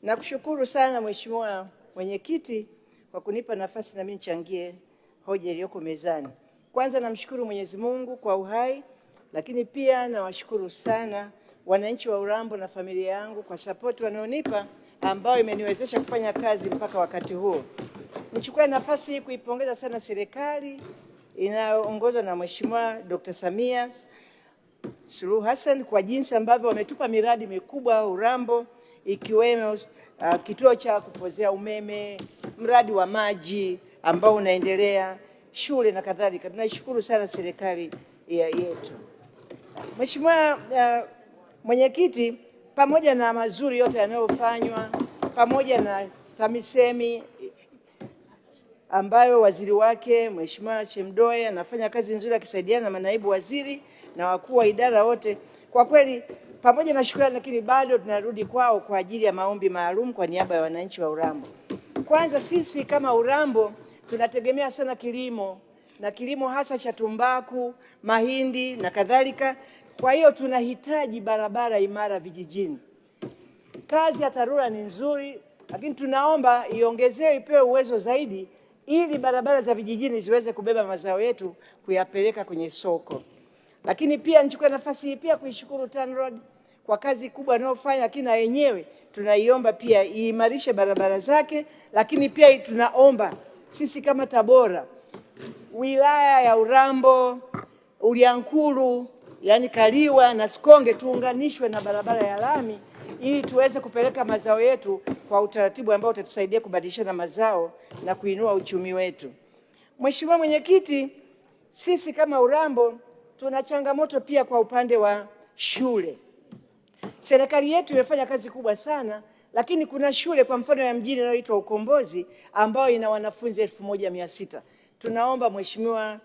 Nakushukuru sana Mheshimiwa Mwenyekiti kwa kunipa nafasi na mimi nichangie hoja iliyoko mezani. Kwanza namshukuru Mwenyezi Mungu kwa uhai, lakini pia nawashukuru sana wananchi wa Urambo na familia yangu kwa support wanaonipa ambayo imeniwezesha kufanya kazi mpaka wakati huo. Nichukue nafasi hii kuipongeza sana serikali inayoongozwa na Mheshimiwa Dr. Samia Suluhu Hassan kwa jinsi ambavyo wametupa miradi mikubwa Urambo, ikiwemo kituo cha kupozea umeme, mradi wa maji ambao unaendelea, shule na kadhalika. Tunaishukuru sana serikali yetu. Mheshimiwa Mwenyekiti, pamoja na mazuri yote yanayofanywa, pamoja na TAMISEMI ambayo waziri wake Mheshimiwa Shemdoe anafanya kazi nzuri akisaidiana na manaibu waziri na wakuu wa idara wote, kwa kweli pamoja na shukrani, lakini bado tunarudi kwao kwa ajili ya maombi maalum kwa niaba ya wananchi wa Urambo. Kwanza, sisi kama Urambo tunategemea sana kilimo, na kilimo hasa cha tumbaku, mahindi na kadhalika. Kwa hiyo tunahitaji barabara imara vijijini. Kazi ya TARURA ni nzuri, lakini tunaomba iongezewe, ipewe uwezo zaidi ili barabara za vijijini ziweze kubeba mazao yetu kuyapeleka kwenye soko. Lakini pia nichukue nafasi hii pia kuishukuru TANROADS kwa kazi kubwa anayofanya, lakini na yenyewe tunaiomba pia iimarishe barabara zake. Lakini pia tunaomba sisi kama Tabora, wilaya ya Urambo, Uliankuru, yani Kaliwa na Sikonge tuunganishwe na barabara ya lami ili tuweze kupeleka mazao yetu kwa utaratibu ambao utatusaidia kubadilishana mazao na kuinua uchumi wetu. Mheshimiwa Mwenyekiti, sisi kama Urambo tuna changamoto pia kwa upande wa shule. Serikali yetu imefanya kazi kubwa sana, lakini kuna shule kwa mfano ya mjini inayoitwa Ukombozi ambayo ina wanafunzi 1600. Tunaomba Mheshimiwa,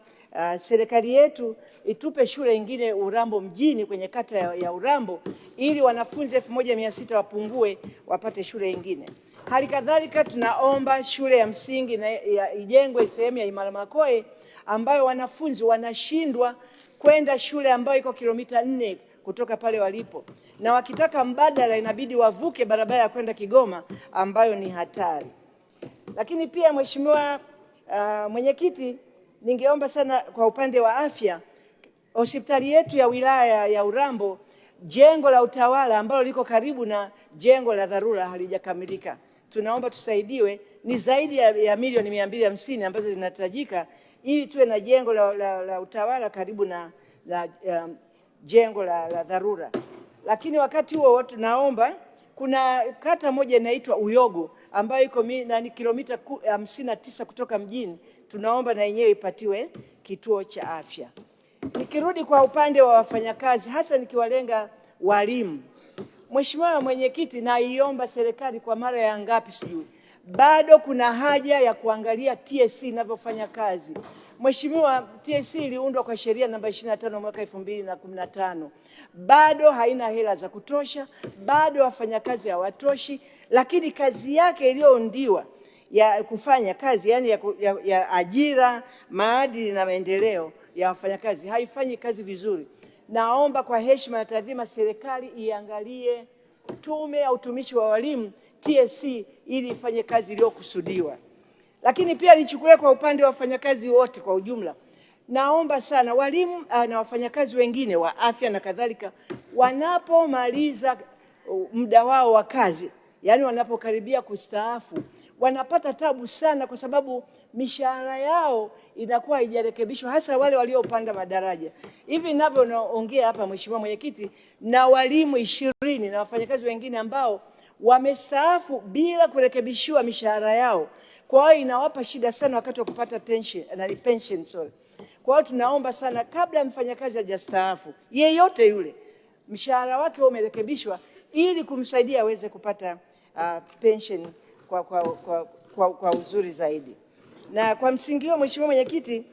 serikali yetu itupe shule nyingine Urambo mjini kwenye kata ya Urambo ili wanafunzi 1600 wapungue wapate shule nyingine. Hali kadhalika tunaomba shule ya msingi ijengwe sehemu ya Imara Makoe ambayo wanafunzi wanashindwa kwenda shule ambayo iko kilomita 4 kutoka pale walipo, na wakitaka mbadala inabidi wavuke barabara ya kwenda Kigoma ambayo ni hatari. Lakini pia Mheshimiwa Mwenyekiti, ningeomba sana kwa upande wa afya, hospitali yetu ya wilaya ya Urambo, jengo la utawala ambalo liko karibu na jengo la dharura halijakamilika. Tunaomba tusaidiwe, ni zaidi ya milioni 250 ambazo zinahitajika ili tuwe na jengo la utawala karibu na jengo la dharura. Lakini wakati huo tunaomba, kuna kata moja inaitwa Uyogo ambayo iko kilomita 59 kutoka mjini, tunaomba na yenyewe ipatiwe kituo cha afya. Nikirudi kwa upande wa wafanyakazi, hasa nikiwalenga walimu, Mheshimiwa Mwenyekiti, naiomba serikali kwa mara ya ngapi sijui, bado kuna haja ya kuangalia TSC inavyofanya kazi. Mheshimiwa, TSC iliundwa kwa sheria namba 25 mwaka 2015. Bado haina hela za kutosha, bado wafanyakazi hawatoshi, lakini kazi yake iliyoundiwa ya kufanya kazi, yani ya ajira, maadili na maendeleo ya wafanyakazi haifanyi kazi vizuri. Naomba kwa heshima na taadhima serikali iangalie tume ya utumishi wa walimu TSC ili ifanye kazi iliyokusudiwa. Lakini pia nichukue kwa upande wa wafanyakazi wote kwa ujumla. Naomba sana walimu na wafanyakazi wengine wa afya na kadhalika, wanapomaliza muda wao wa kazi, yani wanapokaribia kustaafu, wanapata tabu sana kwa sababu mishahara yao inakuwa haijarekebishwa, hasa wale waliopanda madaraja. Hivi ninavyoongea hapa Mheshimiwa Mwenyekiti, na walimu 20 na wafanyakazi wengine ambao wamestaafu bila kurekebishiwa mishahara yao. Kwa hiyo inawapa shida sana wakati wa kupata pension. Kwa hiyo tunaomba sana, kabla mfanyakazi hajastaafu yeyote yule, mshahara wake umerekebishwa ili kumsaidia aweze kupata pension kwa uzuri zaidi. Na kwa msingi huo Mheshimiwa Mwenyekiti,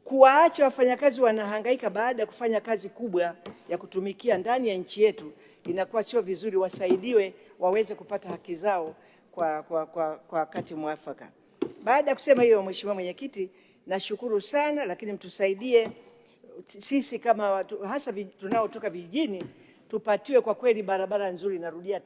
kuwaacha wafanyakazi wanahangaika baada ya kufanya kazi kubwa ya kutumikia ndani ya nchi yetu inakuwa sio vizuri. Wasaidiwe waweze kupata haki zao kwa wakati mwafaka. Baada ya kusema hiyo Mheshimiwa Mwenyekiti, nashukuru sana, lakini mtusaidie sisi kama watu hasa tunaotoka vijijini tupatiwe kwa kweli barabara nzuri. Narudia